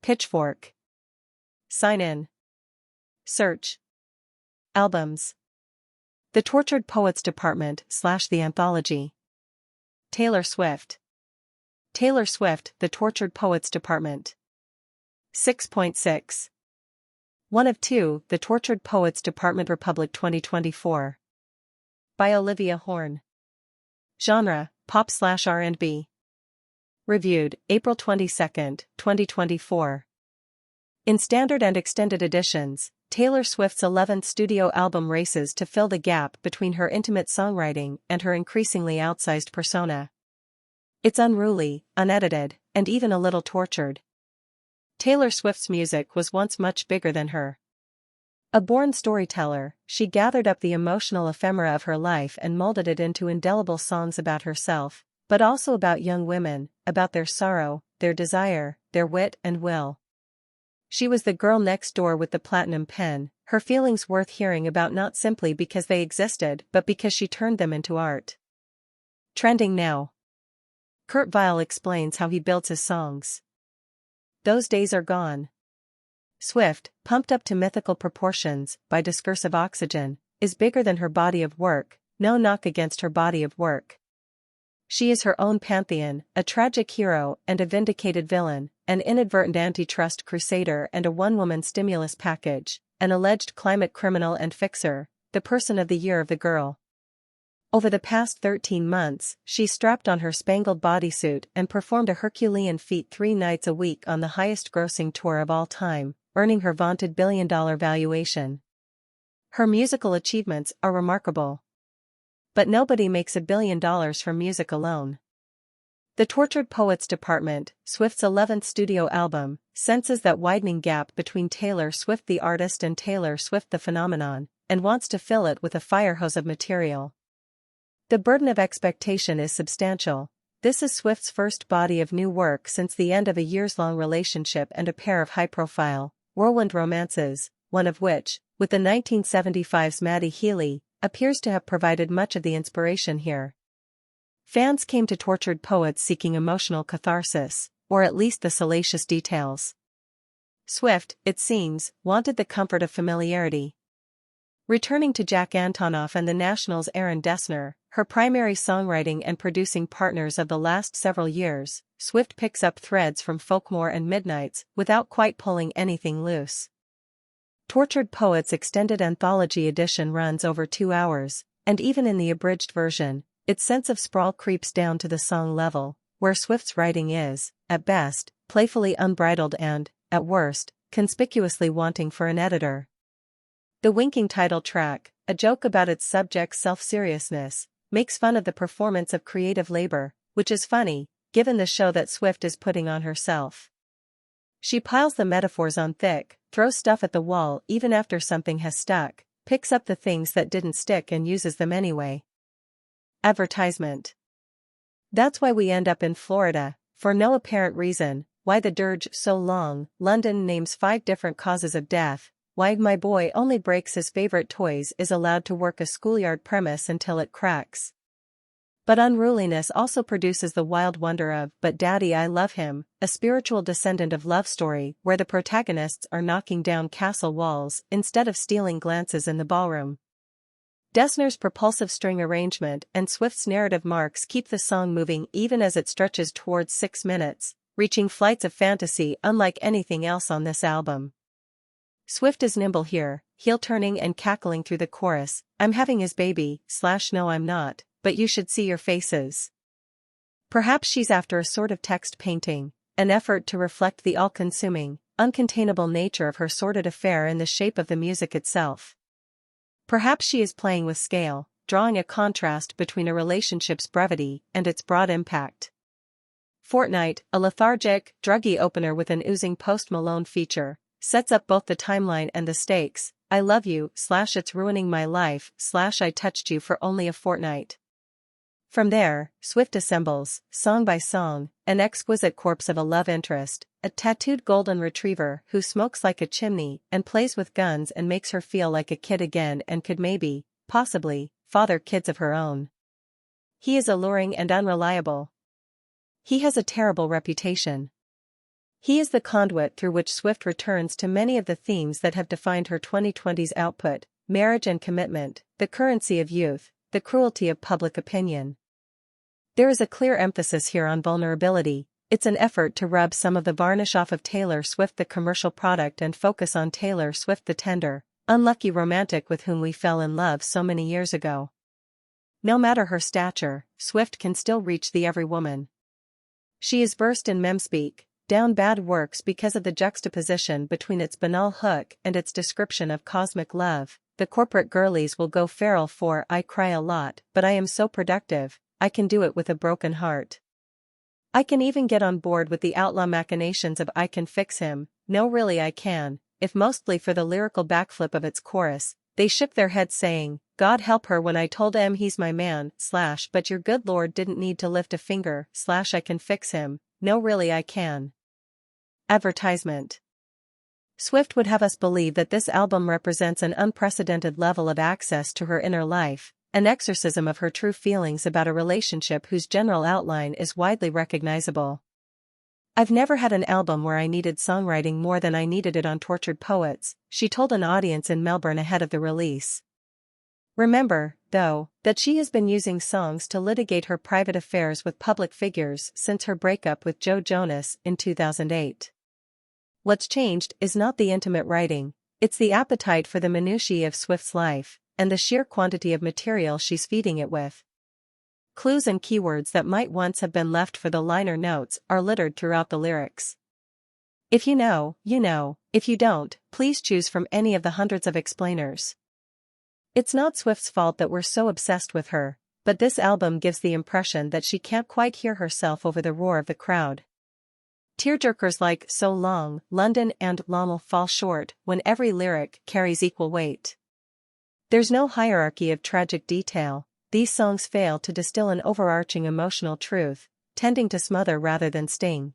Pitchfork. Sign in. Search. Albums. The Tortured Poets Department / The Anthology. Taylor Swift. Taylor Swift, The Tortured Poets Department. 6.6. 1 of 2, The Tortured Poets Department Republic 2024. By Olivia Horn. Genre, pop/R&B. Reviewed, April 22, 2024. In standard and extended editions, Taylor Swift's 11th studio album races to fill the gap between her intimate songwriting and her increasingly outsized persona. It's unruly, unedited, and even a little tortured. Taylor Swift's music was once much bigger than her. A born storyteller, she gathered up the emotional ephemera of her life and molded it into indelible songs about herself, but also about young women, about their sorrow, their desire, their wit and will. She was the girl next door with the platinum pen, her feelings worth hearing about not simply because they existed but because she turned them into art. Trending now. Kurt Vile explains how he builds his songs. Those days are gone. Swift, pumped up to mythical proportions by discursive oxygen, is bigger than her body of work, no knock against her body of work. She is her own pantheon, a tragic hero and a vindicated villain, an inadvertent antitrust crusader and a one-woman stimulus package, an alleged climate criminal and fixer, the person of the year of the girl. Over the past 13 months, she strapped on her spangled bodysuit and performed a Herculean feat 3 nights a week on the highest-grossing tour of all time, earning her vaunted billion-dollar valuation. Her musical achievements are remarkable. But nobody makes $1 billion from music alone. The Tortured Poets Department, Swift's 11th studio album, senses that widening gap between Taylor Swift the artist and Taylor Swift the phenomenon, and wants to fill it with a fire hose of material. The burden of expectation is substantial. This is Swift's first body of new work since the end of a years-long relationship and a pair of high-profile, whirlwind romances, one of which, with the 1975's Maddie Healy, appears to have provided much of the inspiration here. Fans came to Tortured Poets seeking emotional catharsis, or at least the salacious details. Swift, it seems, wanted the comfort of familiarity. Returning to Jack Antonoff and the National's Aaron Dessner, her primary songwriting and producing partners of the last several years, Swift picks up threads from Folkmore and Midnights without quite pulling anything loose. Tortured Poets Extended Anthology Edition runs over 2 hours, and even in the abridged version, its sense of sprawl creeps down to the song level, where Swift's writing is, at best, playfully unbridled and, at worst, conspicuously wanting for an editor. The winking title track, a joke about its subject's self-seriousness, makes fun of the performance of creative labor, which is funny, given the show that Swift is putting on herself. She piles the metaphors on thick, throws stuff at the wall even after something has stuck, picks up the things that didn't stick and uses them anyway. Advertisement. That's why we end up in Florida, for no apparent reason, why the dirge so long, London names 5 different causes of death, why my boy only breaks his favorite toys is allowed to work a schoolyard premise until it cracks. But unruliness also produces the wild wonder of But Daddy I Love Him, a spiritual descendant of Love Story where the protagonists are knocking down castle walls instead of stealing glances in the ballroom. Dessner's propulsive string arrangement and Swift's narrative marks keep the song moving even as it stretches towards 6 minutes, reaching flights of fantasy unlike anything else on this album. Swift is nimble here, heel-turning and cackling through the chorus, I'm having his baby, / no I'm not, but you should see your faces. Perhaps she's after a sort of text painting, an effort to reflect the all-consuming, uncontainable nature of her sordid affair in the shape of the music itself. Perhaps she is playing with scale, drawing a contrast between a relationship's brevity and its broad impact. Fortnight, a lethargic, druggy opener with an oozing Post Malone feature, sets up both the timeline and the stakes, I love you / it's ruining my life / I touched you for only a fortnight. From there, Swift assembles, song by song, an exquisite corpse of a love interest, a tattooed golden retriever who smokes like a chimney and plays with guns and makes her feel like a kid again and could maybe, possibly, father kids of her own. He is alluring and unreliable. He has a terrible reputation. He is the conduit through which Swift returns to many of the themes that have defined her 2020s output: marriage and commitment, the currency of youth, the cruelty of public opinion. There is a clear emphasis here on vulnerability. It's an effort to rub some of the varnish off of Taylor Swift the commercial product and focus on Taylor Swift the tender, unlucky romantic with whom we fell in love so many years ago. No matter her stature, Swift can still reach the every woman. She is versed in memspeak, down bad works because of the juxtaposition between its banal hook and its description of cosmic love. The corporate girlies will go feral for "I cry a lot, but I am so productive, I can do it with a broken heart." I can even get on board with the outlaw machinations of "I can fix him, no really I can," if mostly for the lyrical backflip of its chorus. They shook their heads saying, "God help her when I told him he's my man, / but your good Lord didn't need to lift a finger, / I can fix him, no really I can." Advertisement. Swift would have us believe that this album represents an unprecedented level of access to her inner life, an exorcism of her true feelings about a relationship whose general outline is widely recognizable. "I've never had an album where I needed songwriting more than I needed it on Tortured Poets," she told an audience in Melbourne ahead of the release. Remember, though, that she has been using songs to litigate her private affairs with public figures since her breakup with Joe Jonas in 2008. What's changed is not the intimate writing, it's the appetite for the minutiae of Swift's life, and the sheer quantity of material she's feeding it with. Clues and keywords that might once have been left for the liner notes are littered throughout the lyrics. If you know, you know. If you don't, please choose from any of the hundreds of explainers. It's not Swift's fault that we're so obsessed with her, but this album gives the impression that she can't quite hear herself over the roar of the crowd. Tearjerkers like "So Long," "London," and "Lommel" fall short when every lyric carries equal weight. There's no hierarchy of tragic detail. These songs fail to distill an overarching emotional truth, tending to smother rather than sting.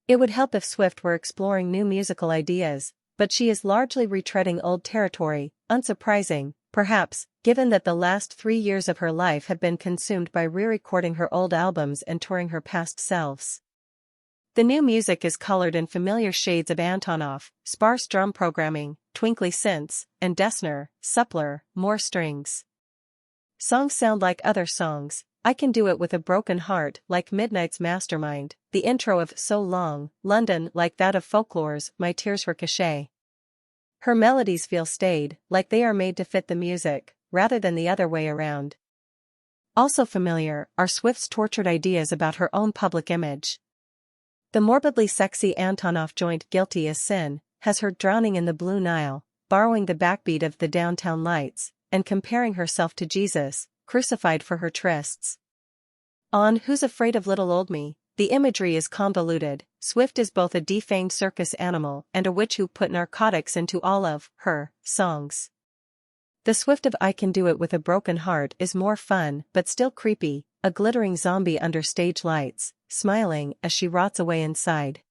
It would help if Swift were exploring new musical ideas, but she is largely retreading old territory, unsurprising, perhaps, given that the last 3 years of her life have been consumed by re-recording her old albums and touring her past selves. The new music is colored in familiar shades of Antonoff, sparse drum programming, twinkly synths, and Dessner, suppler, more strings. Songs sound like other songs. I Can Do It With a Broken Heart like Midnight's Mastermind, the intro of "So Long," London like that of Folklore's "My Tears Ricochet." Her melodies feel staid, like they are made to fit the music, rather than the other way around. Also familiar are Swift's tortured ideas about her own public image. The morbidly sexy Antonoff joint "Guilty as Sin" has her drowning in the Blue Nile, borrowing the backbeat of "The Downtown Lights," and comparing herself to Jesus, crucified for her trysts. On "Who's Afraid of Little Old Me," the imagery is convoluted. Swift is both a defanged circus animal and a witch who put narcotics into all of her songs. The Swift of "I Can Do It With a Broken Heart" is more fun but still creepy, a glittering zombie under stage lights, smiling as she rots away inside.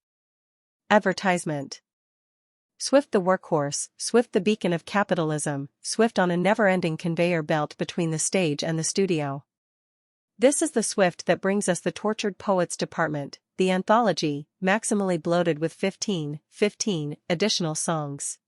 Advertisement. Swift the workhorse, Swift the beacon of capitalism, Swift on a never-ending conveyor belt between the stage and the studio. This is the Swift that brings us the Tortured Poets Department, the anthology, maximally bloated with 15 additional songs.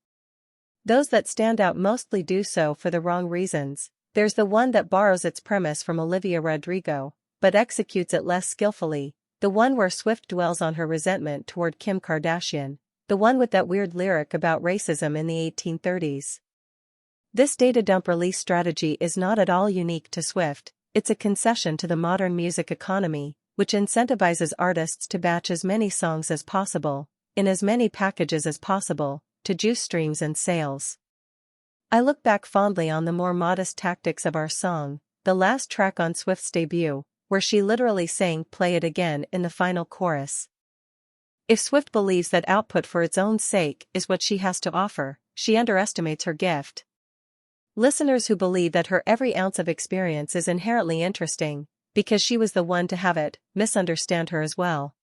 Those that stand out mostly do so for the wrong reasons. There's the one that borrows its premise from Olivia Rodrigo, but executes it less skillfully, the one where Swift dwells on her resentment toward Kim Kardashian, the one with that weird lyric about racism in the 1830s. This data dump release strategy is not at all unique to Swift, it's a concession to the modern music economy, which incentivizes artists to batch as many songs as possible, in as many packages as possible, to juice streams and sales. I look back fondly on the more modest tactics of our song, the last track on Swift's debut, where she literally sang "Play It Again" in the final chorus. If Swift believes that output for its own sake is what she has to offer, she underestimates her gift. Listeners who believe that her every ounce of experience is inherently interesting, because she was the one to have it, misunderstand her as well.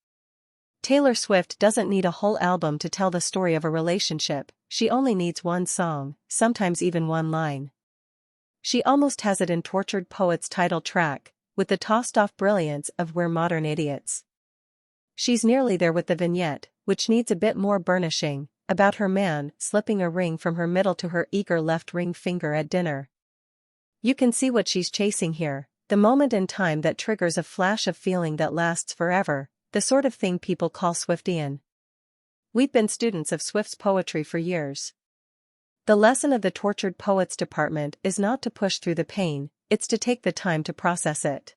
Taylor Swift doesn't need a whole album to tell the story of a relationship, she only needs one song, sometimes even one line. She almost has it in Tortured Poets' title track, with the tossed-off brilliance of "We're Modern Idiots." She's nearly there with the vignette, which needs a bit more burnishing, about her man slipping a ring from her middle to her eager left ring finger at dinner. You can see what she's chasing here, the moment in time that triggers a flash of feeling that lasts forever, the sort of thing people call Swiftian. We've been students of Swift's poetry for years. The lesson of the tortured poets department is not to push through the pain, it's to take the time to process it.